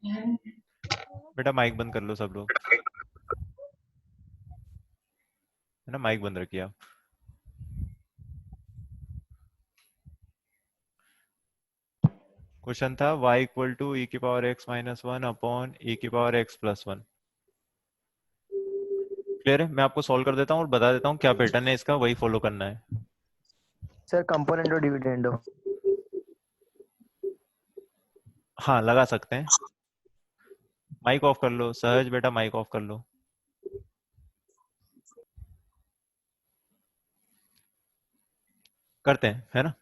बेटा माइक बंद कर लो सब लोग, है ना, माइक बंद रखिए आप। क्वेश्चन था y इक्वल टू ई की power x minus one upon e की power x plus one. Clear है? मैं आपको सॉल्व कर देता हूँ और बता देता हूँ क्या पैटर्न है इसका, वही फॉलो करना है। सर कंपोनेंट और डिविडेंड हो। हाँ लगा सकते हैं। माइक ऑफ कर लो सहज, बेटा माइक ऑफ कर लो। करते हैं, है ना।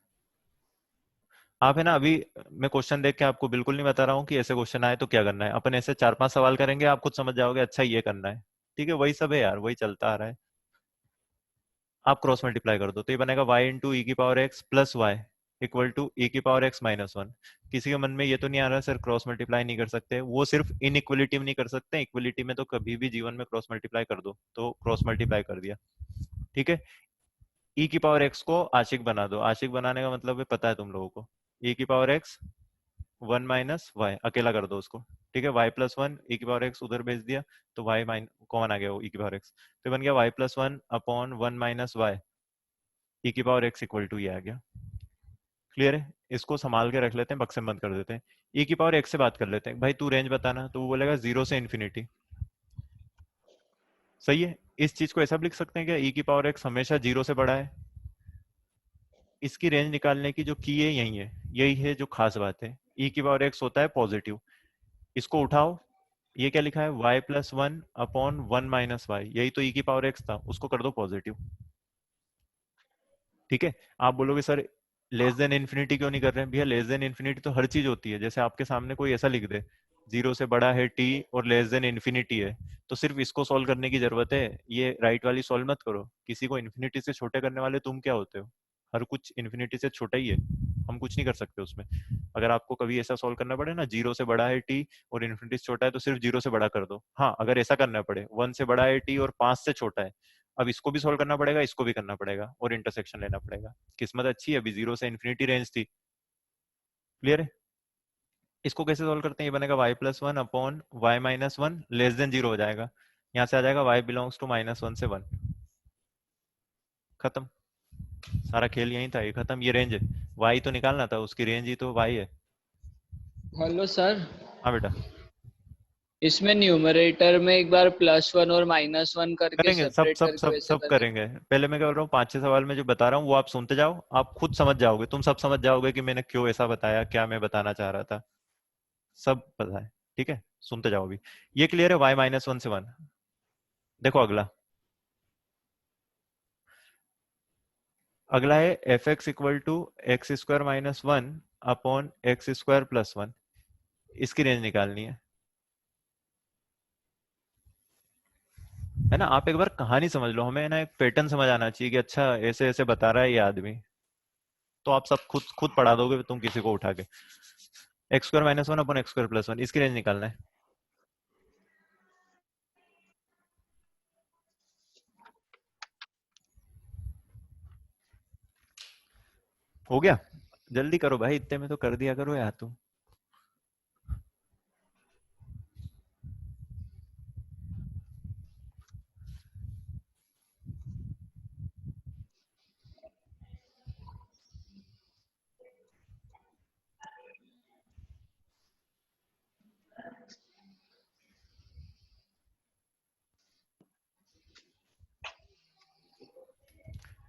आप है ना, अभी मैं क्वेश्चन देख के आपको बिल्कुल नहीं बता रहा हूँ कि ऐसे क्वेश्चन आए तो क्या करना है। अपन ऐसे 4-5 सवाल करेंगे, आप खुद समझ जाओगे अच्छा ये करना है। ठीक है, वही सब है यार, वही चलता आ रहा है। आप क्रॉस मल्टीप्लाई कर दो तो ये बनेगा y इंटू ई की power x plus y equal to e की पावर x माइनस वन। किसी के मन में ये तो नहीं आ रहा सर क्रॉस मल्टीप्लाई नहीं कर सकते? वो सिर्फ इनइक्वलिटी में नहीं कर सकते, इक्वलिटी में तो कभी भी जीवन में क्रॉस मल्टीप्लाई कर दो, तो क्रॉस मल्टीप्लाई कर दिया। ठीक है, ई की पावर x को आशिक बना दो। आशिक बनाने का मतलब है पता है तुम लोगों को, ई की power x one minus y अकेला कर दो उसको। ठीक है, वाई प्लस वन ई की पावर एक्स उधर भेज दिया तो वाई माइन कॉमन आ गया वो ई की पावर एक्स, तो बन गया y plus one upon one minus y e की पावर एक्स इक्वल टू ये आ गया। क्लियर है? इसको संभाल के रख लेते हैं, बक्से में बंद कर देते हैं। ई की पावर एक्स से बात कर लेते हैं, भाई तू रेंज बताना, तो वो बोलेगा जीरो से इन्फिनिटी। सही है, इस चीज को ऐसा भी लिख सकते हैं क्या, ई की पावर एक्स हमेशा जीरो से बड़ा है। इसकी रेंज निकालने की जो की है यही है, यही है जो खास बात है। ई की पावर एक्स होता है पॉजिटिव, इसको उठाओ, ये क्या लिखा है y plus one upon one minus y, यही तो ई की पावर एक्स था, उसको कर दो पॉजिटिव। ठीक है, आप बोलोगे सर लेस देन इन्फिनिटी क्यों नहीं कर रहे हैं? भैया लेस देन इन्फिनिटी तो हर चीज होती है, जैसे आपके सामने कोई ऐसा लिख दे जीरो से बड़ा है t और लेस देन इन्फिनिटी है, तो सिर्फ इसको सॉल्व करने की जरूरत है, ये राइट वाली सॉल्व मत करो। किसी को इन्फिनिटी से छोटे करने वाले तुम क्या होते हो? हर कुछ इन्फिनिटी से छोटा ही है, हम कुछ नहीं कर सकते उसमें। अगर आपको कभी ऐसा सॉल्व करना पड़े ना, जीरो से बड़ा है टी और इन्फिनिटी से छोटा है, तो सिर्फ जीरो से बड़ा कर दो। हाँ अगर ऐसा करना पड़े वन से बड़ा है टी और पांच से छोटा है, अब इसको भी सॉल्व करना पड़ेगा, इसको भी करना पड़ेगा और इंटरसेक्शन लेना पड़ेगा। किस्मत अच्छी है, अभी जीरो से इन्फिनिटी रेंज थी। क्लियर है? इसको कैसे सॉल्व करते हैं? ये बनेगा y plus one upon y minus one less than zero हो जाएगा, यहाँ से आ जाएगा y belongs to minus one से वन। खत्म, सारा खेल यही था, ये खत्म। ये रेंज है, y तो निकालना था, उसकी रेंज ही तो y है। हेलो सर, हाँ बेटा, इसमें न्यूमरेटर में एक बार +1 और -1 करके करेंगे सब सेपरेट सब करके सब वैसे सब करें। करेंगे। पहले मैं क्या बोल रहा हूँ, 5-6 सवाल में जो बता रहा हूँ वो आप सुनते जाओ, आप खुद समझ जाओगे, तुम सब समझ जाओगे कि मैंने क्यों ऐसा बताया, क्या मैं बताना चाह रहा था, सब पता है। ठीक है, सुनते जाओ अभी। ये क्लियर है, y माइनस वन से वन। देखो अगला, अगला है f x equal to x square minus one upon x square plus one. इसकी रेंज निकालनी है ना। आप एक बार कहानी समझ लो, हमें ना एक पैटर्न समझ आना चाहिए कि अच्छा ऐसे ऐसे बता रहा है ये आदमी, तो आप सब खुद खुद पढ़ा दोगे तुम किसी को उठा के। X square minus one upon x square plus one, इसकी रेंज निकालना है। हो गया? जल्दी करो भाई, इतने में तो कर दिया करो यार तुम।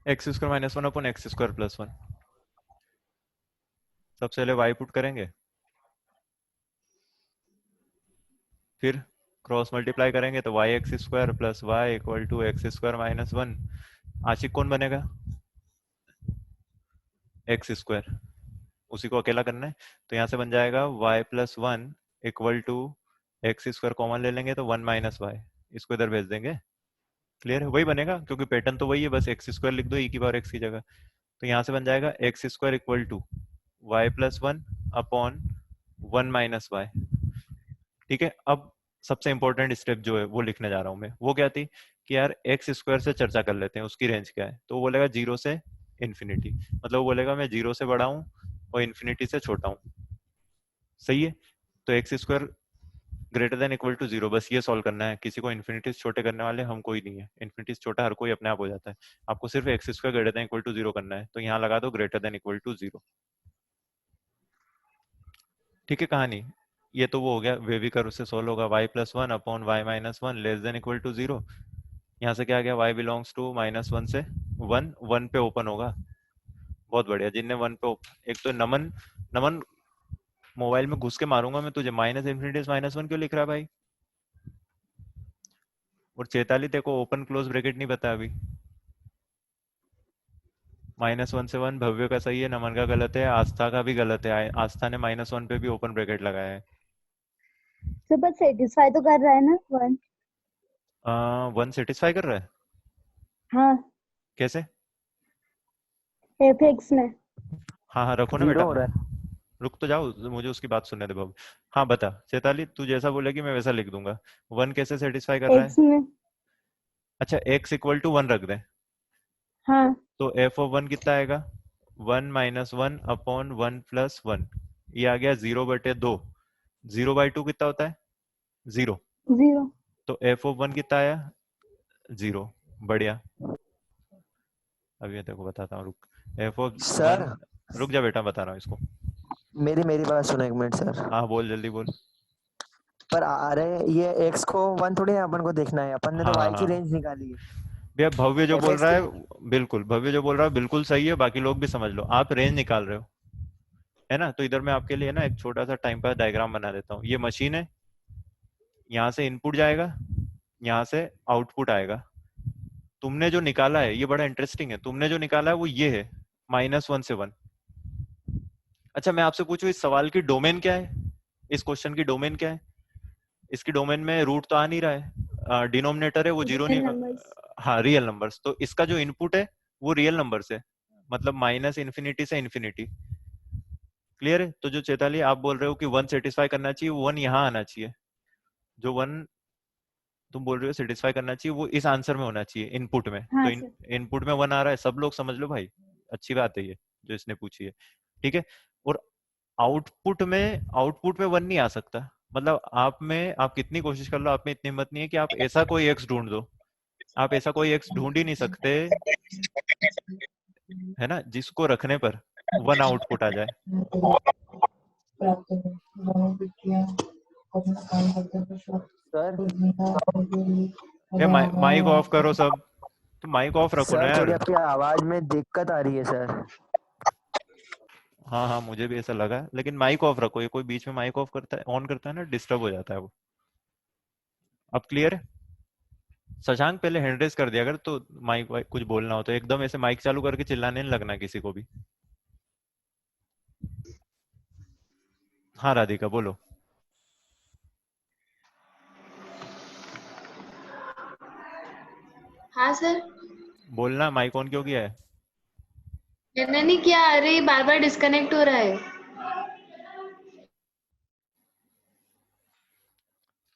X square minus one upon x square plus one, सबसे पहले वाई पुट करेंगे, फिर क्रॉस मल्टीप्लाई करेंगे तो y x square plus y equal to x square minus one. आशिक कौन बनेगा? एक्स स्क्वायर, उसी को अकेला करना है, तो यहाँ से बन जाएगा y plus one equal to x square common ले लेंगे तो वन माइनस वाई, इसको इधर भेज देंगे। क्लियर है? वही बनेगा क्योंकि पैटर्न तो वही है, बस एक्स स्क्वायर लिख दो ई की पावर एक्स की जगह। तो यहाँ से बन जाएगा x square equal to y plus one upon one minus y. ठीक है, अब सबसे इंपॉर्टेंट स्टेप जो है वो लिखने जा रहा हूँ मैं, वो क्या थी कि यार एक्स स्क्वायर से चर्चा कर लेते हैं, उसकी रेंज क्या है, तो वो बोलेगा जीरो से इन्फिनिटी, मतलब वो बोलेगा मैं जीरो से बड़ा हूँ और इन्फिनिटी से छोटा हूँ। सही है, तो x square greater than equal to 0, बस ये सॉल्व करना है। किसी को इन्फिनिटीज छोटे करने वाले हम कोई नहीं है, इन्फिनिटीज छोटा हर कोई अपने आप हो जाता है। आपको सिर्फ x square greater than equal to 0 करना है, तो यहाँ लगा दो ग्रेटर देन इक्वल टू 0। ठीक है कहानी, ये तो वो हो गया, वेवी कर्व से सोल्व होगा y plus one upon y minus one less than equal to 0। यहाँ से क्या आ गया, y बिलोंग्स टू -1 से 1, 1 पे ओपन होगा। बहुत बढ़िया, जिनने 1 पे एक तो नमन, नमन मोबाइल में घुस के मारूंगा मैं तुझे, माइनस इन्फिनिटी -1 क्यों लिख रहा है भाई? और चेताली तेरे को ओपन क्लोज ब्रैकेट नहीं पता अभी। -1 से 1 भव्य का सही है, नमन का गलत है, आस्था का भी गलत है। आस्था ने -1 पे भी ओपन ब्रैकेट लगाया है। सर बस सेटिस्फाई तो कर रहा है ना 1? 1 सेटिस्फाई कर रहा है? हाँ, कैसे? एफएक्स में। हाँ हाँ रखो ना 0 बेटा, हो रहा है। रुक तो जाओ, मुझे उसकी बात सुनने दे बाबू। हाँ बता चेताली, तू जैसा बोलेगी मैं वैसा लिख दूंगा। 1 कैसे सेटिस्फाई कर रहा है? एक्स में। अच्छा x इक्वल टू 1 रख दे, हाँ, तो f ऑफ 1 कितना आएगा? 1 -1 अपॉन 1 प्लस 1, ये आ गया 0/2। 0/2 कितना होता है? 0। 0। तो f ऑफ 1 कितना आया? 0। बढ़िया, अभी मैं तेरे को बताता हूँ, रुक। f ऑफ सर 1, रुक जा बेटा बता रहा हूँ इसको। मेरी मेरी बात सुनो एक मिनट सर। हाँ बोल, जल्दी बोल। पर अरे ये x को 1 थोड़ी ना अपन को देखना है, अपन ने हाँ तो हाँ y की हाँ रेंज निकाली है। भैया, भव्य जो बोल fx रहा की है, बिल्कुल भव्य जो बोल रहा है बिल्कुल सही है, बाकी लोग भी समझ लो, आप रेंज निकाल रहे हो, है ना? तो इधर मैं आपके लिए ना एक छोटा सा टाइम पास डायग्राम बना देता हूँ। ये मशीन है, यहाँ से इनपुट जाएगा, यहाँ से आउटपुट आएगा। तुमने जो निकाला है ये बड़ा इंटरेस्टिंग है, तुमने जो निकाला है वो ये है, -1 से 1। अच्छा मैं आपसे पूछूं, इस सवाल की डोमेन क्या है? इस क्वेश्चन की डोमेन क्या है? इसकी डोमेन में रूट तो आ नहीं रहा है, डिनोमिनेटर है वो जीरो रियल नहीं। नंबर्स। हाँ रियल नंबर्स, तो इसका जो इनपुट है वो रियल नंबर्स है, मतलब माइनस इन्फिनिटी से इन्फिनिटी। क्लियर है? तो जो चेताली आप बोल रहे हो कि 1 सेटिस्फाई करना चाहिए, वो 1 यहाँ आना चाहिए। जो 1 तुम बोल रहे हो सेटिस्फाई करना चाहिए, वो इस आंसर में होना चाहिए, इनपुट में। तो हाँ सर। इनपुट में 1 आ रहा है, सब लोग समझ लो भाई, अच्छी बात है ये जो इसने पूछी है। ठीक है, और आउटपुट में 1 नहीं आ सकता, मतलब आप कितनी कोशिश कर लो, आप में इतनी हिम्मत नहीं है कि आप ऐसा कोई एक्स ढूंढ दो, आप ऐसा कोई एक्स ढूंढ ही नहीं सकते, है ना, जिसको रखने पर 1 आउटपुट आ जाए। सर ये माइक ऑफ करो सब, तो माइक ऑफ रखो ना सर थोड़ी यार। आपकी आवाज में दिक्कत आ रही है सर। हाँ हाँ मुझे भी ऐसा लगा, लेकिन माइक ऑफ रखो, ये कोई बीच में माइक ऑफ करता है, ऑन करता है ना, डिस्टर्ब हो जाता है वो। अब क्लियर है? शशांक पहले हैंड रेस कर दिया अगर, तो माइक वाइक कुछ बोलना हो तो एकदम ऐसे माइक चालू करके चिल्लाने नहीं लगना किसी को भी। हाँ राधिका बोलो। हाँ सर। बोलना, माइक ऑन क्यों किया है? मैंने नहीं किया, अरे बार बार डिस्कनेक्ट हो रहा है।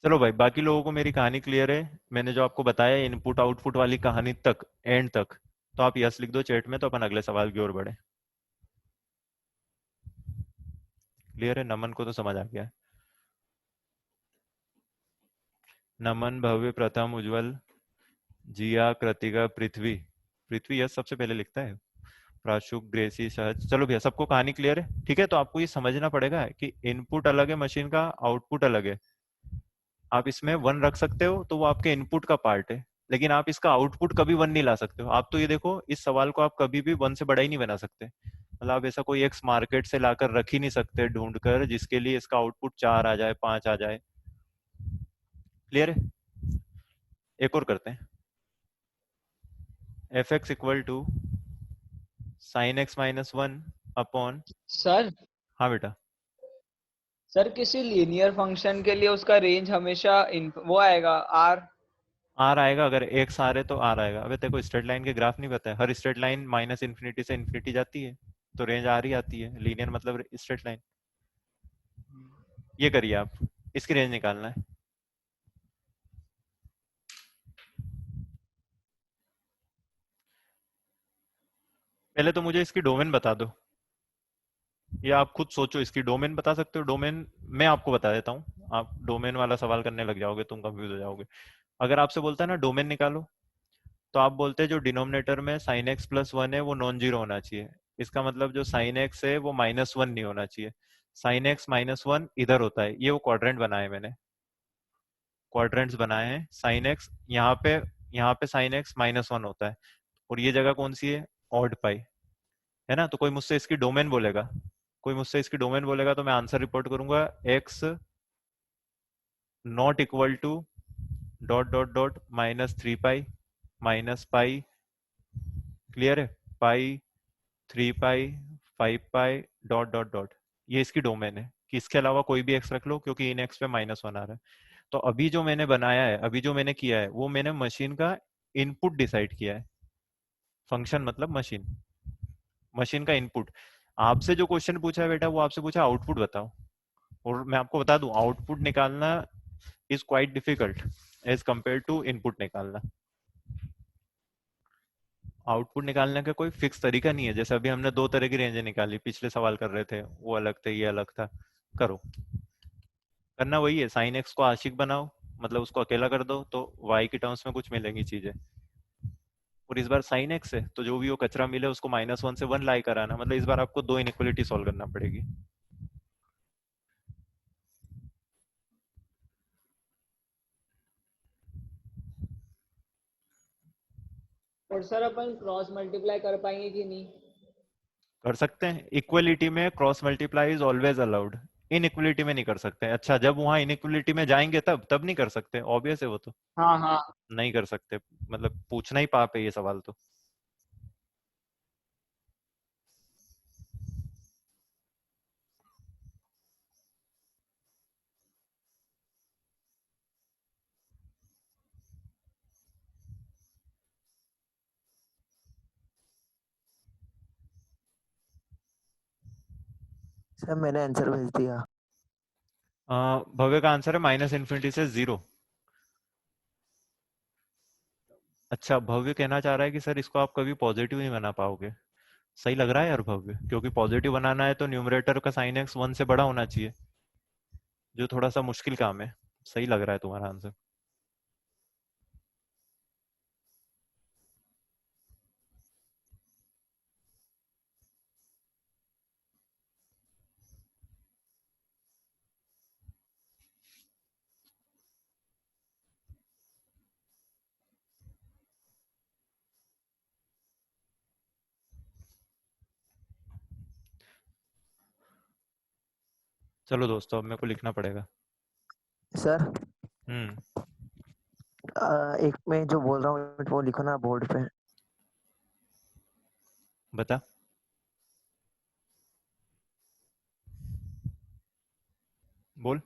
चलो भाई, बाकी लोगों को मेरी कहानी क्लियर है, मैंने जो आपको बताया इनपुट आउटपुट वाली कहानी तक, एंड तक, तो आप यस लिख दो चैट में, तो अपन अगले सवाल की ओर बढ़े। क्लियर है? नमन को तो समझ आ गया है। नमन, भव्य, प्रथम, उज्जवल, जिया, कृतिका, पृथ्वी। पृथ्वी यस सबसे पहले लिखता है, प्राशुक, ग्रेसी, सहज। चलो भैया सबको कहानी क्लियर है? ठीक है, तो आपको ये समझना पड़ेगा कि इनपुट अलग है मशीन का, आउटपुट अलग है। आप इसमें 1 रख सकते हो तो वो आपके इनपुट का पार्ट है, लेकिन आप इसका आउटपुट कभी 1 नहीं ला सकते हो। आप तो ये देखो, इस सवाल को आप कभी भी 1 से बड़ा ही नहीं बना सकते, मतलब आप ऐसा कोई एक्स मार्केट से लाकर रख ही नहीं सकते ढूंढ कर जिसके लिए इसका आउटपुट 4 आ जाए, 5 आ जाए। क्लियर है? एक और करते हैं, f x equal to sine x -1 upon. Sir हाँ बेटा। सर किसी लीनियर फंक्शन के लिए उसका रेंज हमेशा वो आएगा आर। आर आएगा, अगर एक्स आर है तो आर आएगा। अबे तेरे को स्ट्रेट लाइन के ग्राफ नहीं पता है? हर स्ट्रेट लाइन माइनस इन्फिनिटी से इन्फिनिटी जाती है, तो रेंज आर ही आती है, लीनियर मतलब स्ट्रेट लाइन। ये करिए आप, इसकी रेंज निकालना है। पहले तो मुझे इसकी डोमेन बता दो, या आप खुद सोचो इसकी डोमेन बता सकते हो? डोमेन मैं आपको बता देता हूँ, आप डोमेन वाला सवाल करने लग जाओगे, तुम कंफ्यूज हो जाओगे। अगर आपसे बोलता है ना डोमेन निकालो, तो आप बोलते हैं जो डिनोमिनेटर में साइन एक्स प्लस वन है वो नॉन जीरो होना चाहिए। इसका मतलब जो साइन एक्स है वो माइनस वन नहीं होना चाहिए। साइन एक्स माइनस वन इधर होता है, ये वो क्वाड्रेंट बनाए मैंने, क्वाड्रेंट्स बनाए हैं। साइन एक्स यहाँ पे साइन एक्स माइनस वन होता है, और ये जगह कौन सी है, ऑड पाई, है ना। तो कोई मुझसे इसकी डोमेन बोलेगा, कोई मुझसे इसकी डोमेन बोलेगा तो मैं आंसर रिपोर्ट करूंगा, x not equal to dot dot dot minus three pi minus pi, clear है, pi, three pi, five pi, dot dot dot. ये इसकी डोमेन है कि इसके अलावा कोई भी एक्स रख लो, क्योंकि इन एक्स पे माइनस वन आ रहा है। तो अभी जो मैंने बनाया है, अभी जो मैंने किया है, वो मैंने मशीन का इनपुट डिसाइड किया है। फंक्शन मतलब मशीन, मशीन का इनपुट। आपसे जो क्वेश्चन पूछा है बेटा, वो आपसे पूछा आउटपुट बताओ, और मैं आपको बता दूं आउटपुट निकालना is quite difficult as compare to input निकालना। आउटपुट निकालने का कोई फिक्स तरीका नहीं है। जैसे अभी हमने दो तरह की रेंजें निकाली, पिछले सवाल कर रहे थे, वो अलग थे, ये अलग था। करो, करना वही है, साइन एक्स को आशिक बनाओ, मतलब उसको अकेला कर दो, तो वाई की टर्म्स में कुछ मिलेंगी चीजें। और इस बार साइन एक्स है, तो जो भी वो कचरा मिले उसको माइनस वन से वन लाई कराना, मतलब इस बार आपको दो इनइक्वलिटी सॉल्व करना पड़ेगी। और सर अपन क्रॉस मल्टीप्लाई कर पाएंगे कि नहीं? कर सकते हैं, इक्वलिटी में cross multiply is always allowed, inequality में नहीं कर सकते। अच्छा, जब वहां इनइक्वलिटी में जाएंगे तब तब नहीं कर सकते, ऑब्वियस है वो तो, हाँ हाँ। नहीं कर सकते, मतलब पूछना ही पाप है ये सवाल तो। सर मैंने आंसर भेज दिया। भव्य का आंसर है माइनस इन्फिनिटी से जीरो। अच्छा, भव्य कहना चाह रहा है कि सर इसको आप कभी पॉजिटिव नहीं बना पाओगे। सही लग रहा है यार भव्य, क्योंकि पॉजिटिव बनाना है तो न्यूमरेटर का साइन एक्स वन से बड़ा होना चाहिए, जो थोड़ा सा मुश्किल काम है। सही लग रहा है तुम्हारा आंसर। चलो दोस्तों, अब मेरे को लिखना पड़ेगा। सर हम्म। एक मैं जो बोल रहा हूँ वो लिखो ना बोर्ड पे। बता। बोल।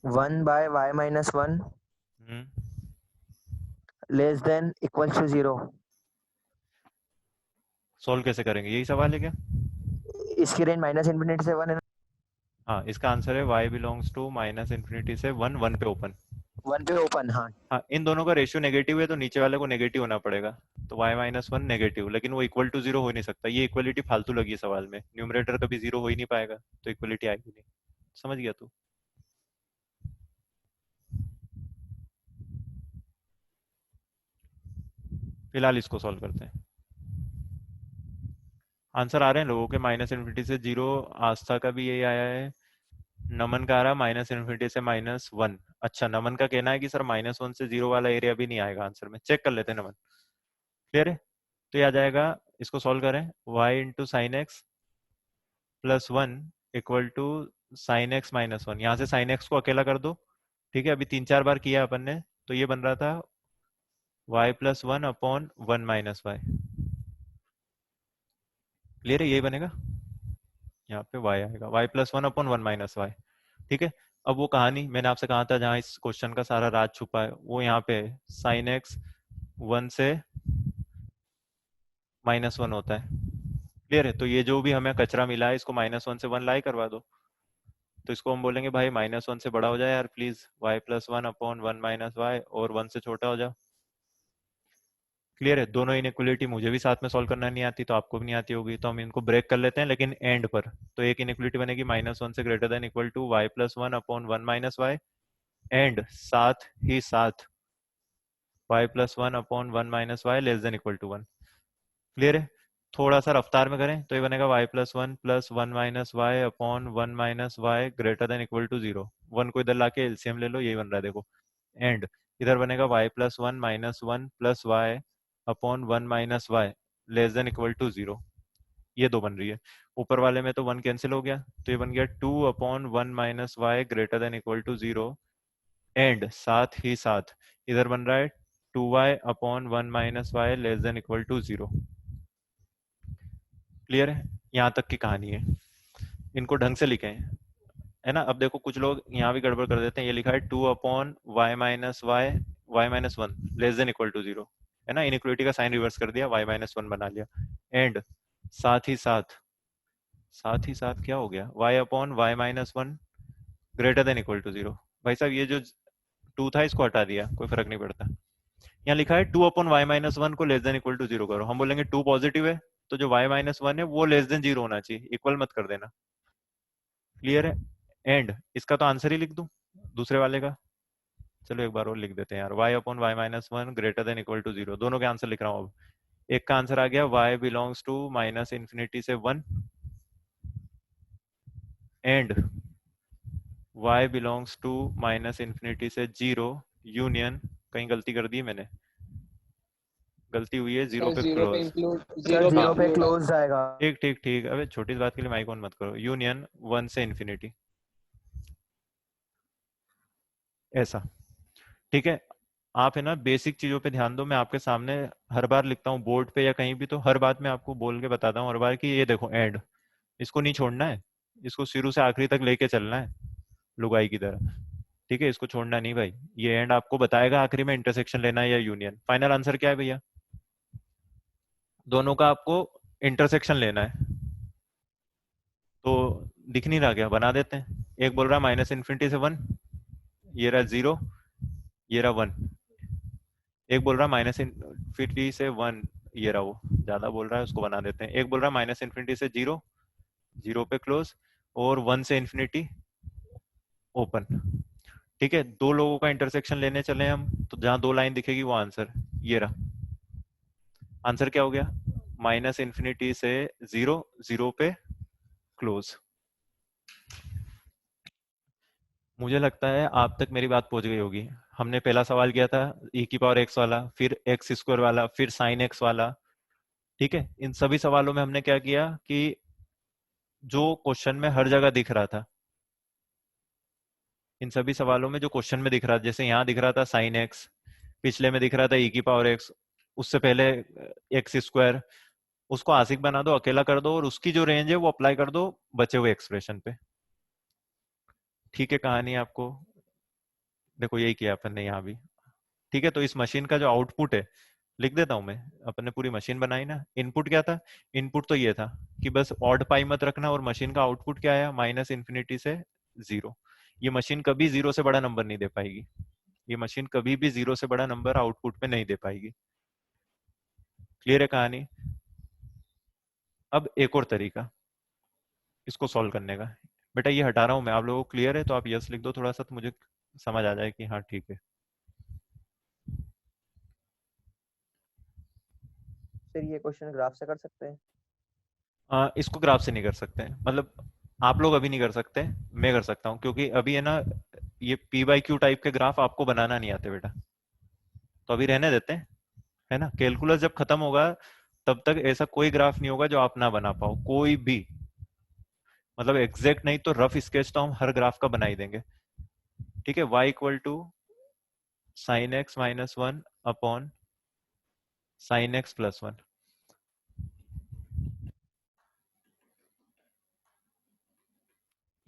1/y-1 hmm. Less than equals to 0। Solve कैसे करेंगे, यही सवाल है क्या? इसकी रेंज माइनस इन्फिनिटी से 1 है ना। हाँ, इसका आंसर है y belongs to minus infinity से वन, वन पे ओपन। 1 पे ओपन, हाँ। हाँ, इन दोनों का रेशियो नेगेटिव है, तो नीचे वाले को नेगेटिव होना पड़ेगा। तो y माइनस वन नेगेटिव, लेकिन वो इक्वल टू जीरो हो ही नहीं सकता। ये इक्वलिटी फालतू लगी है सवाल में, न्यूमरेटर कभी जीरो हो ही नहीं पाएगा, तो इक्वलिटी आएगी नहीं। समझ गया तू? फिलहाल इसको सॉल्व करते हैं। आंसर आ रहे हैं लोगों के, माइनस इन्फिनिटी से जीरो। आस्था का भी यही आया है, नमन का आ रहा है माइनस इन्फिनिटी से माइनस वन। अच्छा, नमन का कहना है कि सर माइनस वन से जीरो वाला एरिया भी नहीं आएगा आंसर में। चेक कर लेते हैं नमन, क्लियर है? तो ये आ जाएगा, इसको सॉल्व करें, y into sine x plus one equal to sine x minus one. यहाँ से साइन एक्स को अकेला कर दो, ठीक है, अभी तीन चार बार किया अपन ने, तो ये बन रहा था y plus one upon one minus y. Clear है, यही बनेगा, यहाँ पे y आएगा, y plus one upon one minus y. ठीक है। अब वो कहानी मैंने आपसे कहा था, जहाँ इस क्वेश्चन का सारा राज छुपा है, वो यहाँ पे साइन एक्स वन से माइनस वन होता है। क्लियर है? तो ये जो भी हमें कचरा मिला है, इसको माइनस वन से वन लाई करवा दो। तो इसको हम बोलेंगे भाई माइनस वन से बड़ा हो जाए यार please, y plus one upon one minus y, और वन से छोटा हो जाओ। क्लियर है? दोनों इनइक्वलिटी मुझे भी साथ में सॉल्व करना नहीं आती, तो आपको भी नहीं आती होगी, तो हम इनको ब्रेक कर लेते हैं, लेकिन एंड पर। तो एक इनइक्वलिटी बनेगी -1 से greater than equal to y plus 1 upon 1 minus y, and साथ ही साथ y plus 1 upon 1 minus y less than equal to 1। Clear है? थोड़ा सा रफ्तार में करें तो ये बनेगा y plus 1 minus y upon 1 minus y greater than equal to 0। 1 को इधर लाके एलसीएम ले लो, यही बन रहा है देखो। एंड इधर बनेगा y plus 1 minus 1 plus y upon 1 minus y less than equal to 0। ये दो बन रही है। ऊपर वाले में तो 1 कैंसिल हो गया, तो ये बन गया 2 upon 1 minus y greater than equal to 0। And साथ ही साथ इधर बन रहा है 2y upon 1 minus y less than equal to 0। Clear है? यहाँ तक की कहानी है। इनको ढंग से लिखें, है ना। अब देखो कुछ लोग यहाँ भी गड़बड़ कर देते हैं। ये लिखा है 2 upon y minus y -1 less than equal to 0, है ना। इनइक्वलिटी का साइन रिवर्स कर दिया, y-1 बना लिया। एंड साथ ही साथ क्या हो गया, y upon y-1 greater than equal to 0। भाई साहब ये जो 2 था इसको हटा दिया, कोई फर्क नहीं पड़ता। यहाँ लिखा है 2 अपॉन y-1 को लेस देन इक्वल टू 0 करो। हम बोलेंगे 2 पॉजिटिव है, तो जो y-1 है वो लेस देन 0 होना चाहिए, इक्वल मत कर देना। क्लियर है? एंड इसका तो आंसर ही लिख दूं दूसरे वाले का। चलो एक बार और लिख देते हैं यार, y upon y-1 greater than equal to 0। दोनों के आंसर लिख रहा हूँ अब। एक का आंसर आ गया y belongs to minus infinity से 1 and y belongs to minus infinity से 0 यूनियन, कहीं गलती कर दी मैंने, गलती हुई है, 0 सर पे 0 पे क्लोज। इंक्लूड सर 0 पे 0 पे इंक्लूड क्लोज जाएगा। ठीक ठीक ठीक, अबे छोटी सी बात के लिए माइक ऑन मत करो। यूनियन 1 से इन्फिनिटी, ऐसा। ठीक है? आप है ना बेसिक चीजों पे ध्यान दो। मैं आपके सामने हर बार लिखता हूँ बोर्ड पे या कहीं भी, तो हर बात में आपको बोल के बताता हूँ हर बार कि ये देखो एंड, इसको नहीं छोड़ना है, इसको शुरू से आखिरी तक लेके चलना है लुगाई की तरह। ठीक है? इसको छोड़ना नहीं भाई। ये एंड आपको बताएगा आखिरी में इंटरसेक्शन लेना है या यूनियन। फाइनल आंसर क्या है भैया? दोनों का आपको इंटरसेक्शन लेना है। तो दिख नहीं रहा क्या? बना देते हैं। एक बोल रहा है माइनस इन्फिनिटी से 1, ये रहा 0, ये रहा 1। एक बोल रहा है माइनस इन्फिनिटी से 1, ये रहा वो ज्यादा बोल रहा है, उसको बना देते हैं। एक बोल रहा है माइनस इन्फिनिटी से 0, 0 पे क्लोज, और 1 से इन्फिनिटी ओपन। ठीक है? दो लोगों का इंटरसेक्शन लेने चले हम, तो जहां दो लाइन दिखेगी वो आंसर ये रहा। आंसर क्या हो गया? माइनस इन्फिनिटी से 0, 0 पे क्लोज। मुझे लगता है आप तक मेरी बात पहुंच गई होगी। हमने पहला सवाल किया था e की पावर x वाला, फिर x स्क्वायर वाला, फिर साइन x वाला। ठीक है? इन सभी सवालों में हमने क्या किया कि जो क्वेश्चन में हर जगह दिख रहा था, इन सभी सवालों में जो क्वेश्चन में दिख रहा था, जैसे यहाँ दिख रहा था साइन x, पिछले में दिख रहा था e की पावर x, उससे पहले x स्क्वायर, उसको आसिक बना दो, अकेला कर दो, और उसकी जो रेंज है वो अप्लाई कर दो बचे हुए एक्सप्रेशन पे। ठीक है कहानी आपको? देखो यही किया अपन ने यहाँ भी। ठीक है? तो इस मशीन का जो आउटपुट है लिख देता हूं मैं। अपन ने पूरी मशीन बनाई ना। इनपुट क्या था? इनपुट तो ये था कि बस ऑड पाई मत रखना, और मशीन का आउटपुट क्या आया? माइनस इन्फिनिटी से 0। ये मशीन कभी 0 से बड़ा नंबर नहीं दे पाएगी। ये मशीन कभी भी 0 से बड़ा नंबर आउटपुट में नहीं दे पाएगी। क्लियर है कहानी? अब एक और तरीका इसको सॉल्व करने का। बेटा ये हटा रहा हूं मैं, आप लोगों को क्लियर है तो आप यस लिख दो थोड़ा सा, तो मुझे समझ आ जाए कि हाँ ठीक है। सर ये क्वेश्चन ग्राफ से कर सकते हैं? इसको ग्राफ से नहीं कर सकते हैं, मतलब आप लोग अभी नहीं कर सकते, मैं कर सकता हूँ, क्योंकि अभी है ना ये p/q टाइप के ग्राफ आपको बनाना नहीं आते बेटा, तो अभी रहने देते हैं, है ना। कैलकुलस जब खत्म होगा तब तक ऐसा कोई ग्राफ नहीं होगा जो आप ना बना पाओ, कोई भी। मतलब एग्जैक्ट नहीं तो रफ स्केच तो हम हर ग्राफ का बना ही देंगे। ठीक है? y equal to sine x minus 1 upon sine x plus 1।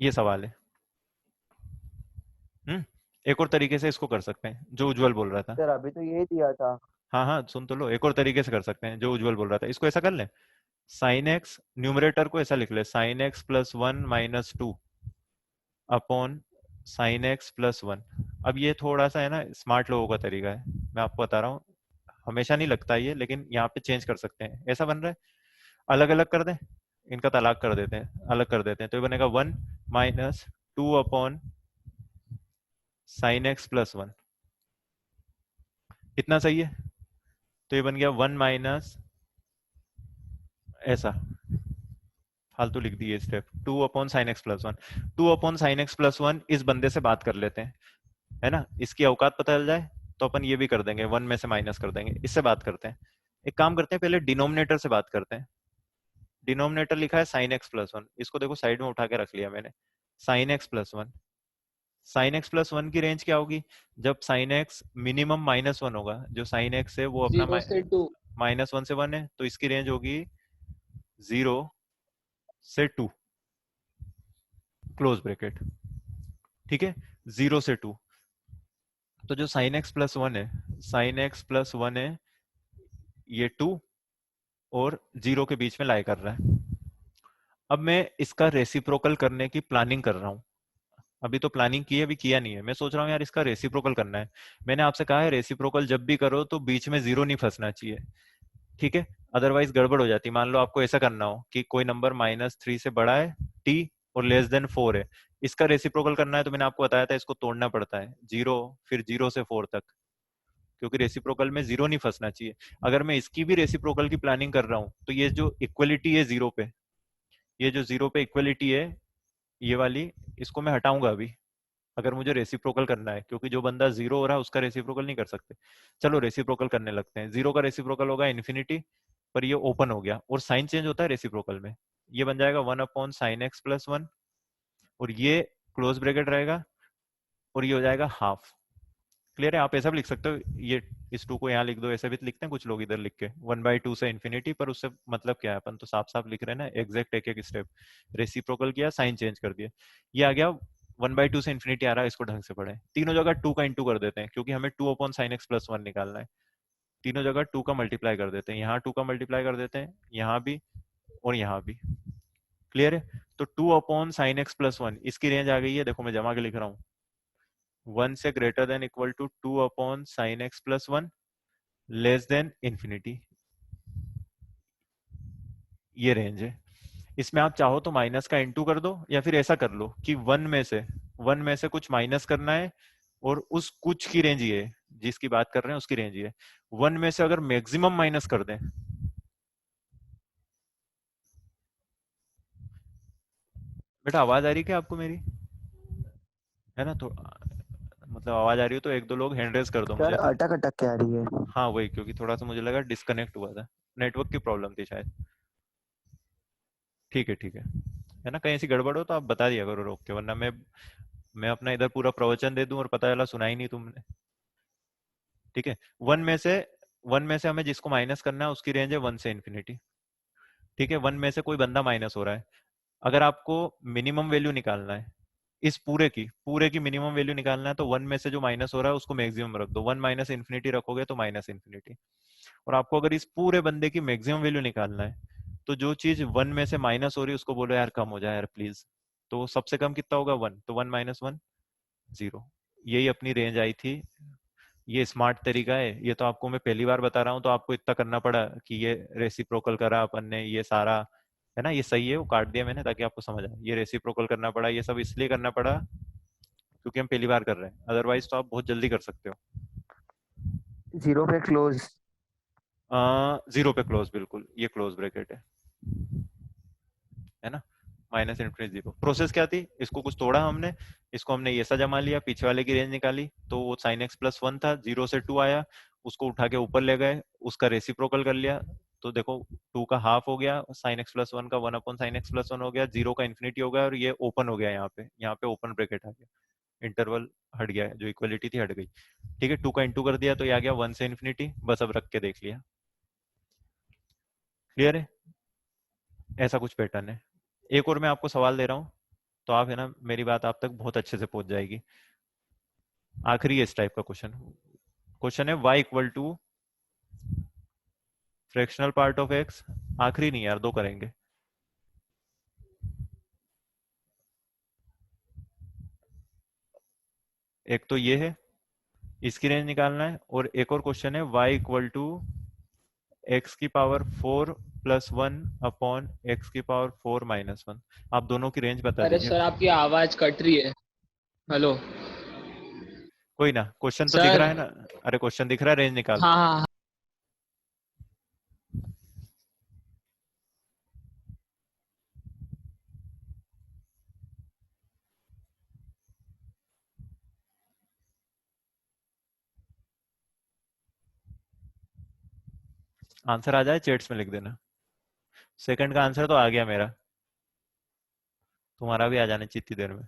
ये सवाल है। एक और तरीके से इसको कर सकते हैं, जो उज्जवल बोल रहा था। सर अभी तो यही दिया था। हाँ हाँ सुन तो लो, एक और तरीके से कर सकते हैं जो उज्जवल बोल रहा था। इसको ऐसा कर ले, साइन एक्स न्यूमरेटर को ऐसा लिख ले, sign x plus 1 minus 2 upon sine x plus 1। अब ये थोड़ा सा है ना स्मार्ट लोगों का तरीका है, मैं आपको बता रहा हूँ, हमेशा नहीं लगता ये, लेकिन यहाँ पे चेंज कर सकते हैं। ऐसा बन रहा है, अलग अलग कर दें, इनका तलाक कर देते हैं, अलग कर देते हैं, तो ये बनेगा 1 minus 2 upon sine x plus 1। इतना सही है? तो ये बन गया 1 माइनस, ऐसा फालतू लिख दिए step, 2 upon sine x plus 1। 2 upon sine x plus 1 इस बंदे से बात कर लेते हैं, है ना, इसकी औकात पता चल जाए तो अपन ये भी कर देंगे, 1 में से माइनस कर देंगे, इससे बात करते हैं। एक काम करते हैं, पहले डिनोमिनेटर से बात करते हैं। डिनोमिनेटर लिखा है साइन एक्स प्लस 1, इसको देखो साइड में उठा के रख लिया मैंने, sign x plus 1। Sign x plus 1 की रेंज क्या होगी? जब साइन एक्स मिनिमम -1 होगा, जो साइन एक्स है वो अपना 0 से 2। -1 से 1 है, तो इसकी रेंज होगी 0 से 2, क्लोज ब्रैकेट। ठीक है, 0 से 2। तो जो साइन एक्स प्लस 1 है, साइन एक्स प्लस 1 है, ये 2 और 0 के बीच में लाई कर रहा है। अब मैं इसका रेसिप्रोकल करने की प्लानिंग कर रहा हूं। अभी तो प्लानिंग की है, अभी किया नहीं है। मैं सोच रहा हूँ यार इसका रेसिप्रोकल करना है। मैंने आपसे कहा है रेसिप्रोकल जब भी करो तो बीच में 0 नहीं फंसना चाहिए, ठीक है, अदरवाइज गड़बड़ हो जाती। मान लो आपको ऐसा करना हो कि कोई नंबर -3 से बड़ा है t और <4 है, इसका रेसिप्रोकल करना है, तो मैंने आपको बताया था इसको तोड़ना पड़ता है, 0 फिर 0 से 4 तक, क्योंकि रेसिप्रोकल में 0 नहीं फंसना चाहिए। अगर मैं इसकी भी रेसिप्रोकल की प्लानिंग कर रहा हूँ तो ये जो इक्वलिटी है 0 पे, ये जो 0 पे इक्वलिटी है ये वाली, इसको मैं हटाऊंगा अभी, अगर मुझे रेसिप्रोकल करना है, क्योंकि जो बंदा 0 हो रहा है उसका रेसिप्रोकल नहीं कर सकते। चलो रेसिप्रोकल करने लगते हैं। 0 का रेसिप्रोकल होगा इन्फिनिटी, पर ये ओपन हो गया और साइन चेंज होता है रेसिप्रोकल में, ये बन जाएगा 1 अपॉन साइन एक्स प्लस 1, और ये क्लोज ब्रैकेट रहेगा, और ये हो जाएगा हाफ। क्लियर है? आप ऐसा भी लिख सकते हो, ये इस 2 को यहाँ लिख दो, ऐसे भी लिखते हैं कुछ लोग इधर लिख के 1/2 से इन्फिनिटी, पर उससे मतलब क्या है, अपन तो साफ साफ लिख रहे हैं ना, एग्जैक्ट एक एक स्टेप। रेसिप्रोकल किया, साइन चेंज कर दिया, ये आ गया 1/2 से इन्फिनिटी आ रहा है, इसको ढंग से पढ़े। तीनों जगह 2 का इंटू कर देते हैं, क्योंकि हमें 2 अपॉन साइन एक्स प्लस 1 निकालना है। तीनों जगह 2 का मल्टीप्लाई कर देते हैं, यहाँ 2 का मल्टीप्लाई कर देते हैं, यहाँ भी और यहाँ भी। क्लियर है? तो 2 अपॉन साइन एक्स प्लस 1 इसकी रेंज आ गई है, देखो मैं जमा के लिख रहा हूँ, 1 से greater than equal to 2 upon sine x plus 1 less than infinity, ये रेंज है। इसमें आप चाहो तो माइनस का इंटू कर दो, या फिर ऐसा कर लो कि 1 में से कुछ माइनस करना है, और उस कुछ की रेंज ये है, जिसकी बात कर रहे हैं उसकी रेंज ये है। 1 में से अगर मैक्सिमम माइनस कर दें, बेटा आवाज आ रही क्या आपको मेरी? है ना, तो मतलब आवाज आ रही हो तो एक दो लोग हैंड रेज कर दो सर मुझे। अटक अटक के आ रही है। हाँ वही, क्योंकि थोड़ा सा मुझे लगा डिस्कनेक्ट हुआ था, नेटवर्क की प्रॉब्लम थी शायद। ठीक है ठीक है ना, कहीं ऐसी गड़बड़ हो तो आप बता दिया करो रोक के, वरना मैं अपना इधर पूरा प्रवचन दे दूं और पता चला सुना ही नहीं तुमने। ठीक है, वन में से हमें जिसको माइनस करना है उसकी रेंज है 1 से इन्फिनिटी। ठीक है, 1 में से कोई बंदा माइनस हो रहा है, अगर आपको मिनिमम वैल्यू निकालना है, इस पूरे की मिनिमम वैल्यू निकालना है, तो 1 में से जो माइनस हो रहा है उसको मैक्सिमम रख दो, 1 माइनस इन्फिनिटी रखोगे तो माइनस इन्फिनिटी। और आपको अगर इस पूरे बंदे की मैक्सिमम वैल्यू निकालना है, तो जो चीज 1 में से माइनस हो रही है उसको बोलो यार कम हो जाए यार प्लीज, तो सबसे कम कितना होगा 1, तो 1 माइनस 1 0। यही अपनी रेंज आई थी। ये स्मार्ट तरीका है, ये तो आपको मैं पहली बार बता रहा हूँ, तो आपको इतना करना पड़ा कि ये रेसिप्रोकल करा अपन ने, ये सारा है ना, ये सही है, वो काट दिया मैंने ताकि आपको समझ आए। ये रेसिप्रोकल करना पड़ा, ये सब इसलिए करना पड़ा क्योंकि हम पहली बार कर रहे हैं, अदरवाइज तो आप बहुत जल्दी कर सकते हो। 0 पे क्लोज। 0 पे क्लोज, बिल्कुल ये क्लोज ब्रैकेट है ना, माइनस इन्फिनिटी 0। प्रोसेस क्या थी, इसको कुछ तोड़ा हमने, इसको हमने ये सा जमा लिया, पीछे वाले की रेंज निकाली, तो वो साइन एक्स प्लस 1 था, 0 से 2 आया, उसको उठा के ऊपर ले गए, उसका रेसिप्रोकल कर लिया, तो देखो 2 का हाफ हो गया, साइन एक्स प्लस 1 का 1 अपॉन साइन एक्स प्लस 1 हो गया, 0 का इन्फिनिटी हो गया, और ये ओपन हो गया, यहाँ पे ओपन ब्रैकेट आ गया, इंटरवल हट गया, जो इक्वलिटी थी हट गई। ठीक है, 2 का इंटू कर दिया तो ये आ गया 1 से इन्फिनिटी, बस अब रख के देख लिया। क्लियर है? ऐसा कुछ पैटर्न है। एक और मैं आपको सवाल दे रहा हूँ, तो आप है ना मेरी बात आप तक बहुत अच्छे से पहुंच जाएगी। आखिरी है इस टाइप का क्वेश्चन। क्वेश्चन है y equal to fractional part of x, आखिरी नहीं यार, दो करेंगे। एक तो ये है, इसकी रेंज निकालना है। और एक और क्वेश्चन है y इक्वल टू एक्स की पावर 4 प्लस 1 अपॉन एक्स की पावर 4 माइनस 1। आप दोनों की रेंज बता अरे दीजिए। सर आपकी आवाज कट रही है। हेलो कोई ना, क्वेश्चन तो दिख सर। रहा है ना। अरे क्वेश्चन दिख रहा है, रेंज निकाल। हाँ हाँ हाँ। आंसर आ जाए चैट्स में लिख देना। सेकंड का आंसर तो आ गया मेरा, तुम्हारा भी आ जाने चाहिए इतनी देर में।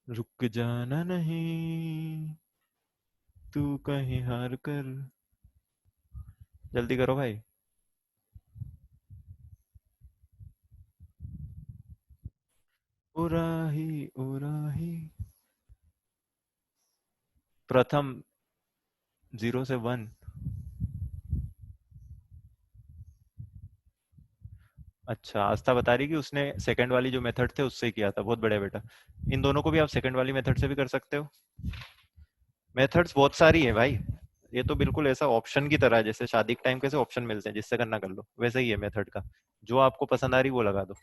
रुक जाना नहीं, तू कहीं हार कर। जल्दी करो भाई। उराही उराही। प्रथम 0 से 1। अच्छा, आस्था बता रही कि उसने सेकंड वाली जो मेथड थे उससे किया था। बहुत बढ़िया बेटा। इन दोनों को भी आप सेकंड वाली मेथड से भी कर सकते हो। मेथड्स बहुत सारी है भाई। ये तो बिल्कुल ऐसा ऑप्शन की तरह है, जैसे शादी के टाइम कैसे ऑप्शन मिलते हैं जिससे करना कर लो, वैसे ही है मेथड का। जो आपको पसंद आ रही वो लगा दो।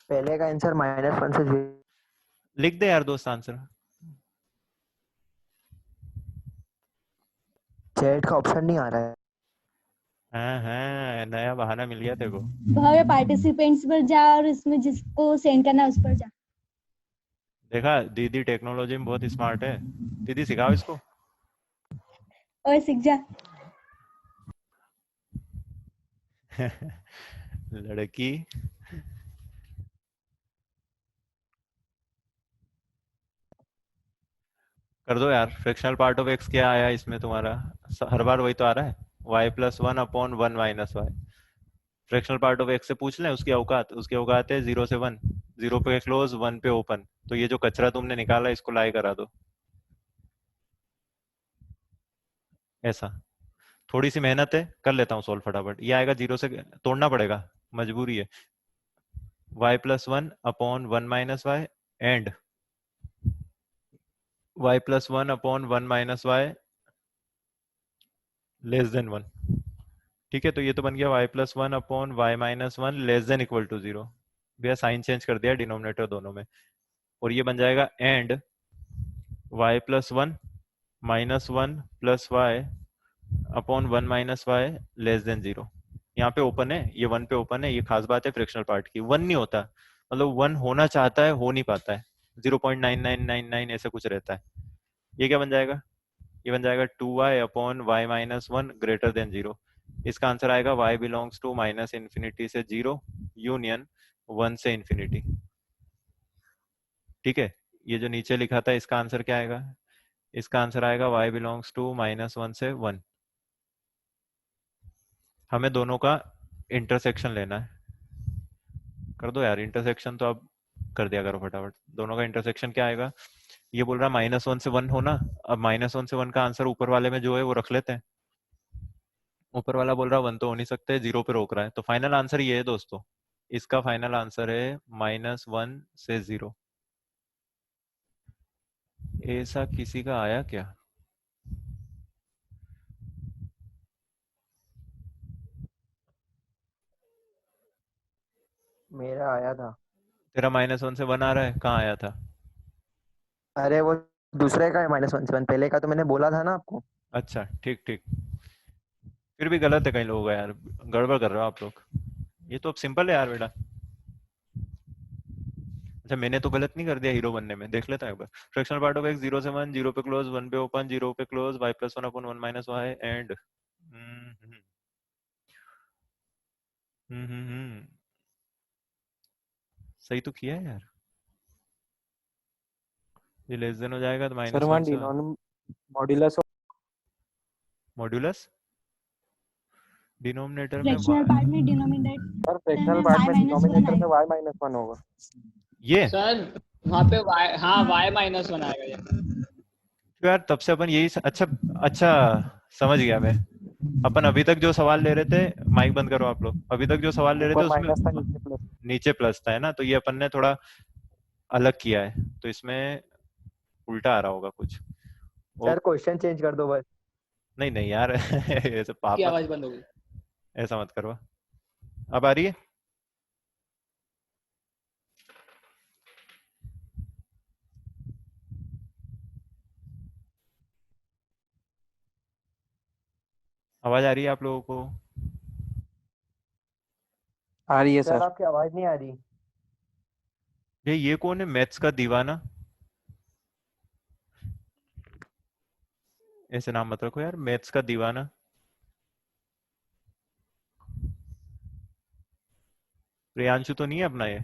पहले का आंसर -1 से 0। लिख दे यार दोस्त आंसर। चैट का ऑप्शन नहीं आ रहा है। हाँ हाँ, नया बहाना मिल गया तेरे को। भावे पार्टिसिपेंट्स पर जा और इसमें जिसको सेंड करना है उस पर जा। देखा, दीदी टेक्नोलॉजी में बहुत स्मार्ट है। दीदी सिखाओ इसको। और सीख जा। लड़की। कर दो यार। फ्रैक्शनल पार्ट ऑफ एक्स क्या आया इसमें तुम्हारा? हर बार वही तो आ रहा है, y plus 1 upon 1 minus y. Fractional part of x से पूछ लें उसकी औकात। उसकी औकात है 0 से 1। 0 पे क्लोज, 1 पे ओपन। तो ये जो कचरा तुमने निकाला इसको लाई करा दो ऐसा। थोड़ी सी मेहनत है, कर लेता हूँ सोल्व फटाफट। ये आएगा 0 से, तोड़ना पड़ेगा, मजबूरी है। y plus 1 upon 1 minus y and y plus 1 upon 1 minus y less than 1। ठीक है, तो ये तो बन गया y plus 1 upon y minus 1 less than equal to 0। भैया साइन चेंज कर दिया डिनोमिनेटर दोनों में। और ये बन जाएगा and y plus 1 minus 1 plus y upon 1 minus y less than 0। यहाँ पे ओपन है, ये 1 पे ओपन है। ये खास बात है फ्रैक्शनल पार्ट की, 1 नहीं होता, मतलब 1 होना चाहता है, हो नहीं पाता है। 0.9999 ऐसे कुछ रहता है। ये क्या बन जाएगा? ये बन जाएगा 2y upon y minus 1 greater than 0। इसका आंसर आएगा y belongs to minus infinity से 0 यूनियन 1 से इन्फिनिटी। ठीक है, ये जो नीचे लिखा था इसका आंसर क्या आएगा? इसका आंसर आएगा y बिलोंग्स टू -1 से 1। हमें दोनों का इंटरसेक्शन लेना है। कर दो यार इंटरसेक्शन, तो आप कर दिया करो फटाफट। दोनों का इंटरसेक्शन क्या आएगा? ये बोल रहा -1 से 1 होना। अब -1 से 1 का आंसर ऊपर वाले में जो है वो रख लेते हैं। ऊपर वाला बोल रहा 1 तो हो नहीं सकते, 0 पे रोक रहा है, तो फाइनल आंसर ये है दोस्तों। इसका फाइनल आंसर है -1 से 0। ऐसा किसी का आया क्या? मेरा आया था। तेरा -1 से 1 आ रहा है, कहाँ आया था? अरे वो दूसरे का है -1 से 1। पहले का तो मैंने बोला था ना आपको। अच्छा ठीक ठीक। फिर भी गलत है कई लोगों का यार, गड़बड़ कर रहे हो आप लोग। ये तो अब सिंपल है यार बेटा। अच्छा, मैंने तो गलत नहीं कर दिया हीरो बनने में, देख लेता है एक बार। फ्रैक्शनल पार्ट ऑफ एक्स 0 से 1, 0 पे क्लोज, 1 पे ओपन, 0 पे close, y plus 1 upon 1 minus y and सही तो किया है यार। ये लेस देन हो जाएगा तो सर -1 वहाँ से मॉड्यूलस मॉड्यूलस। डिनोमिनेटर में फ्रैक्शनल पार्ट में डिनोमिनेटर सर फ्रैक्शनल में पार्ट y में माइनस वन डिनोमिनेटर में आएगा। y माइनस वन होगा। ये सर वहाँ पे y, हाँ y माइनस वन आएगा ये। तो यार तब से अपन यही अच्छा अच्छा समझ गया मैं। अपन अभी तक जो सवाल ले रहे थे, माइक बंद करो आप लोग, अभी तक जो सवाल ले रहे थे ऊपर उसमें माइनस था नीचे प्लस। नीचे प्लस था, है ना, तो ये अपन ने थोड़ा अलग किया है, तो इसमें उल्टा आ रहा होगा कुछ। वो सर क्वेश्चन चेंज कर दो बस। नहीं नहीं यार ऐसे की पापा आवाज बंद हो गई। ऐसा मत करो। अब आ रही है? आवाज आ रही है आप लोगों को? आ रही है सर, आपकी आवाज नहीं आ रही। ये कौन है मैथ्स का दीवाना? ऐसे नाम मत रखो यार, मैथ्स का दीवाना। प्रियांशु तो नहीं है अपना ये?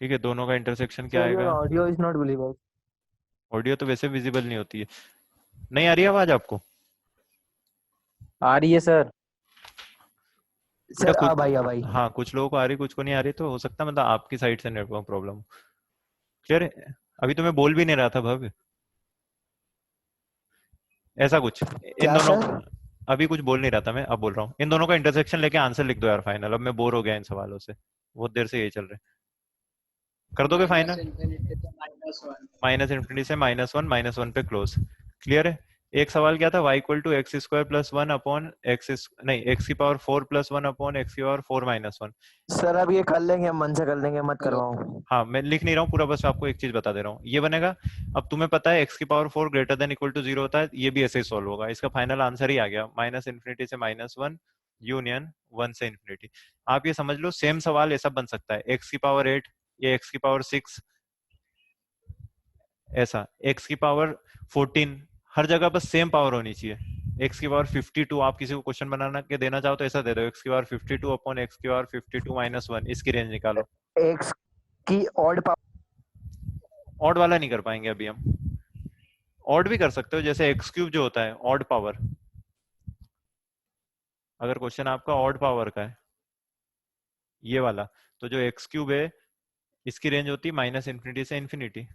ठीक है, दोनों का इंटरसेक्शन क्या सर योर आएगा? Audio is not visible. Audio तो वैसे विजिबल नहीं होती है। नहीं आ रही आवाज आपको? आ रही है सर। बेटा सर कुछ, अब आई अब आई। हाँ कुछ लोगों को आ रही, कुछ को नहीं आ रही, तो हो सकता है मतलब आपकी साइड से नेटवर्क प्रॉब्लम। क्लियर है? अभी तो मैं बोल भी नहीं रहा था भव्य, ऐसा कुछ। इन क्या दोनों, सर? अभी कुछ बोल नहीं रहा था मैं, अब बोल रहा हूँ। इन दोनों का इंटरसेक्शन लेके आंसर लिख दो यार फाइनल, अब मैं बोर हो गया इन सवालों से, बहुत देर से यही चल रहे। कर दोगे माइनस फाइनल? इन्फिनिटी से माइनस वन। माइनस इन्फिनिटी से माइनस वन पे क्लोज। क्लियर है? एक सवाल क्या था, y equal to x square plus one upon x, नहीं एक्स की power four plus one upon x की power four minus one. Sir अब ये कर लेंगे, हम मन से कर लेंगे, मत हेलो। करवाओ। हाँ मैं लिख नहीं रहा हूँ पूरा, बस आपको एक चीज बता दे रहा हूँ, ये बनेगा। अब तुम्हें पता है एक्स की power four greater than equal to zero होता है, ये भी ऐसे ही सॉल्व होगा। इसका फाइनल आंसर ही आ गया, माइनस इन्फिनिटी से माइनस वन यूनियन वन से इन्फिनिटी। आप ये समझ लो सेम सवाल ऐसा बन सकता है, एक्स की पावर एट या एक्स की पावर सिक्स, ऐसा एक्स की पावर 14, हर जगह बस सेम पावर होनी चाहिए। एक्स की पावर 52, आप किसी को क्वेश्चन बनाना के देना चाहो तो ऐसा दे दो, एक्स की पावर 52 अपॉन एक्स की पावर 52 माइनस वन, इसकी रेंज निकालो। एक्स की ऑड ऑड वाला नहीं कर पाएंगे अभी हम, ऑड भी कर सकते हो, जैसे एक्स क्यूब जो होता है ऑड पावर, अगर क्वेश्चन आपका ऑड पावर का है ये वाला, तो जो एक्स क्यूब है इसकी रेंज होती है माइनस इन्फिनिटी से इन्फिनिटी।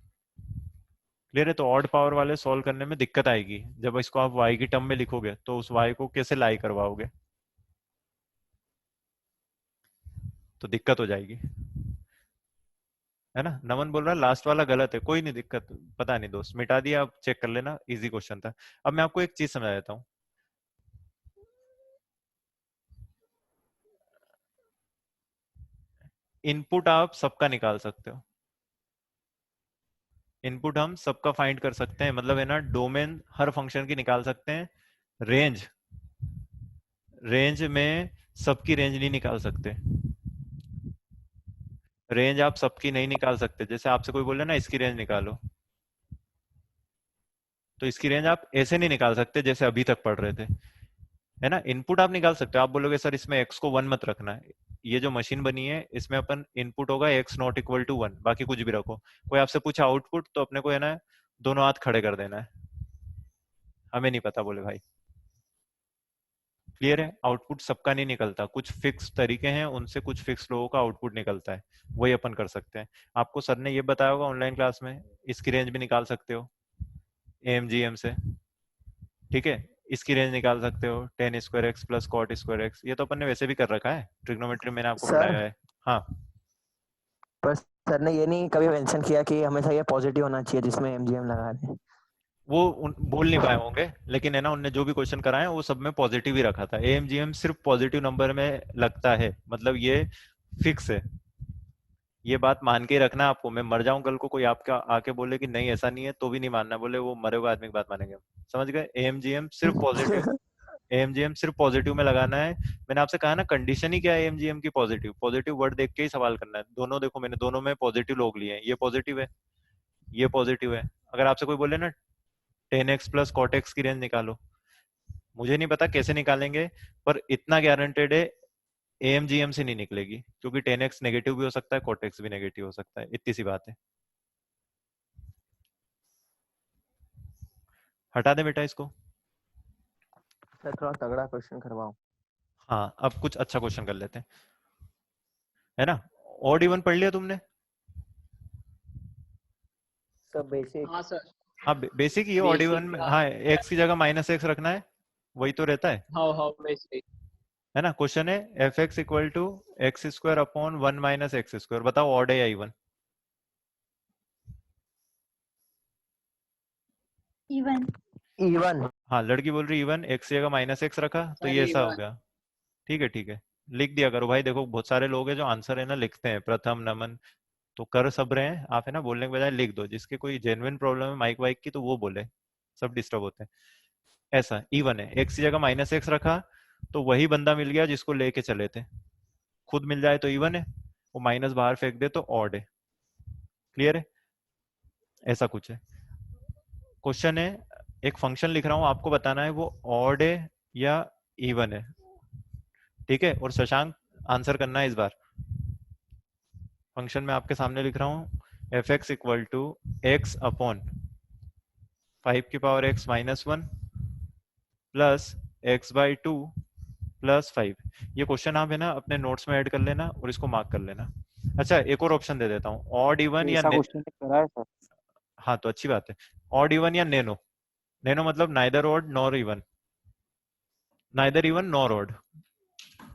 क्लियर है? तो ऑड पावर वाले सॉल्व करने में दिक्कत आएगी, जब इसको आप y की टर्म में लिखोगे तो उस y को कैसे लाई करवाओगे, तो दिक्कत हो जाएगी, है ना। नमन बोल रहा है लास्ट वाला गलत है, कोई नहीं दिक्कत, पता नहीं दोस्त, मिटा दिया, आप चेक कर लेना, इजी क्वेश्चन था। अब मैं आपको एक चीज समझा देता हूँ। इनपुट आप सबका निकाल सकते हो, इनपुट हम सबका फाइंड कर सकते हैं, मतलब है ना, डोमेन हर फंक्शन की निकाल सकते हैं। रेंज, रेंज में सबकी रेंज नहीं निकाल सकते, रेंज आप सबकी नहीं निकाल सकते। जैसे आपसे कोई बोले ना इसकी रेंज निकालो, तो इसकी रेंज आप ऐसे नहीं निकाल सकते जैसे अभी तक पढ़ रहे थे, है ना। इनपुट आप निकाल सकते हो, आप बोलोगे सर इसमें एक्स को वन मत रखना है, ये जो मशीन बनी है इसमें अपन इनपुट होगा x not equal to one, बाकी कुछ भी रखो। कोई आपसे पूछा आउटपुट, तो अपने को है ना दोनों हाथ खड़े कर देना है, हमें नहीं पता बोले भाई। क्लियर है? आउटपुट सबका नहीं निकलता, कुछ फिक्स तरीके हैं, उनसे कुछ फिक्स लोगों का आउटपुट निकलता है, वही अपन कर सकते हैं। आपको सर ने ये बताया होगा ऑनलाइन क्लास में, इसकी रेंज भी निकाल सकते हो एमजीएम से, ठीक है। इसकी रेंज निकाल सकते हो tan square x plus cot square x, ये तो अपन ने वैसे भी कर रखा है, ट्रिग्नोमेट्री मैंने आपको सर। पढ़ाया है। हाँ पर सर ने ये नहीं कभी मेंशन किया कि हमेशा ये पॉजिटिव होना चाहिए जिसमें एमजीएम लगा रहे हैं। वो बोल नहीं पाए होंगे, लेकिन है ना उनने जो भी क्वेश्चन कराए वो सब में पॉजिटिव ही रखा था। एएमजीएम सिर्फ पॉजिटिव नंबर में लगता है, मतलब ये फिक्स है। ये बात मान के ही रखना आपको। मैं मर जाऊं कल को, कोई आपका आके बोले कि नहीं ऐसा नहीं है, तो भी नहीं मानना। बोले वो मरे हुए आदमी की बात मानेंगे हम। समझ गए? एएमजीएम सिर्फ पॉजिटिव, एएमजीएम सिर्फ पॉजिटिव में लगाना है। मैंने आपसे कहा ना कंडीशन ही क्या है एएमजीएम की? पॉजिटिव। पॉजिटिव वर्ड देख के ही सवाल करना है। दोनों देखो, मैंने दोनों में पॉजिटिव लोग लिए हैं। ये पॉजिटिव है, ये पॉजिटिव है। अगर आपसे कोई बोले ना 10x प्लस कॉट एक्स की रेंज निकालो, मुझे नहीं पता कैसे निकालेंगे, पर इतना गारंटेड है एएमजीएम से नहीं निकलेगी, क्योंकि 10x नेगेटिव भी हो सकता है, कॉट एक्स भी नेगेटिव हो सकता है। इतनी सी बात है। हटा दे बेटा इसको। सर थोड़ा तगड़ा क्वेश्चन करवाओ। हाँ, अब कुछ अच्छा क्वेश्चन कर लेते हैं, है ना? ऑड इवन पढ़ लिया तुमने? सब बेसिक। हाँ सर। हाँ, बेसिक ये ऑड इवन में। हाँ, एक्स की जगह माइनस एक्स रखना है, वही तो रहता है। हाँ बेसिक। है ना? क्वेश्चन है f x equal to x square upon 1 minus x square. बताओ ऑड है या इवन? इवन। इवन। हाँ, लड़की बोल रही इवन। एक्स की जगह माइनस एक्स रखा तो सर ये ऐसा हो इवन। गया। ठीक है, ठीक है। लिख दिया करो भाई। देखो बहुत सारे लोग हैं जो आंसर है ना लिखते हैं, प्रथम नमन, तो कर सब रहे हैं आप, है ना? बोलने के बजाय लिख दो। जिसके कोई जेन्युइन प्रॉब्लम है माइक वाइक की, तो वो बोले। सब डिस्टर्ब होते हैं। ऐसा इवन है, एक्स की जगह माइनस एक्स रखा तो वही बंदा मिल गया जिसको लेके चले थे। खुद मिल जाए तो इवन है, वो माइनस बाहर फेंक दे तो ऑड है। क्लियर है? ऐसा कुछ है। क्वेश्चन है, एक फंक्शन लिख रहा हूं, आपको बताना है वो ऑड है या इवन है। ठीक है? और शशांक आंसर करना है इस बार। फंक्शन में आपके सामने लिख रहा हूं f x equal to x upon 5 की power x-1 plus x/2 plus 5। ये क्वेश्चन आप है ना अपने नोट्स में ऐड कर लेना और इसको मार्क कर लेना। अच्छा, एक और ऑप्शन दे देता हूँ, ऑड इवन या ऐसा क्वेश्चन करा है सर। हाँ, तो अच्छी बात है। ऑड इवन या नेनो। नेनो मतलब neither odd nor even, neither even nor odd.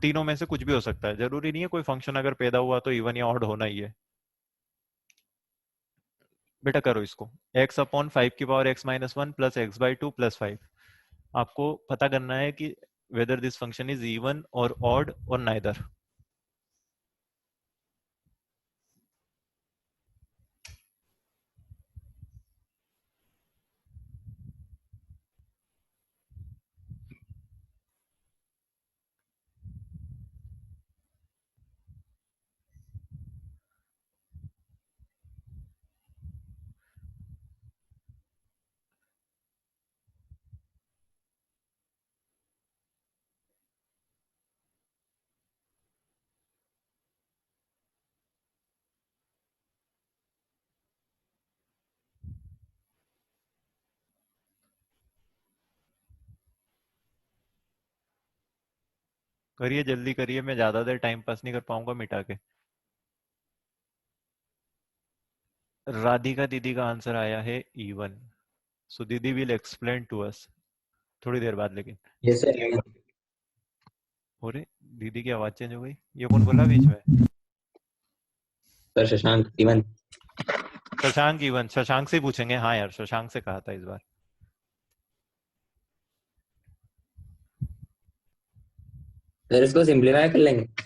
तीनों में से कुछ भी हो सकता है, जरूरी नहीं है कोई फंक्शन अगर पैदा हुआ तो इवन या ऑड होना ही है। बेटा करो इसको, x अपॉन 5 की power x-1 plus x/2 plus 5। आपको पता करना है कि whether this function is even or odd or neither। करिए, जल्दी करिए, मैं ज्यादा देर टाइम पास नहीं कर पाऊंगा मिटा के। राधिका दीदी का आंसर आया है इवन। सो दीदी विल एक्सप्लेन टू अस थोड़ी देर बाद। लेकिन यस सर। अरे दीदी की आवाज चेंज हो गई, ये कौन बोला बीच में? Sir Shashank even. Shashank even. Shashank से पूछेंगे। हाँ यार, शशांक से कहा था इस बार। सर इसको सिंप्लीफाई कर लेंगे।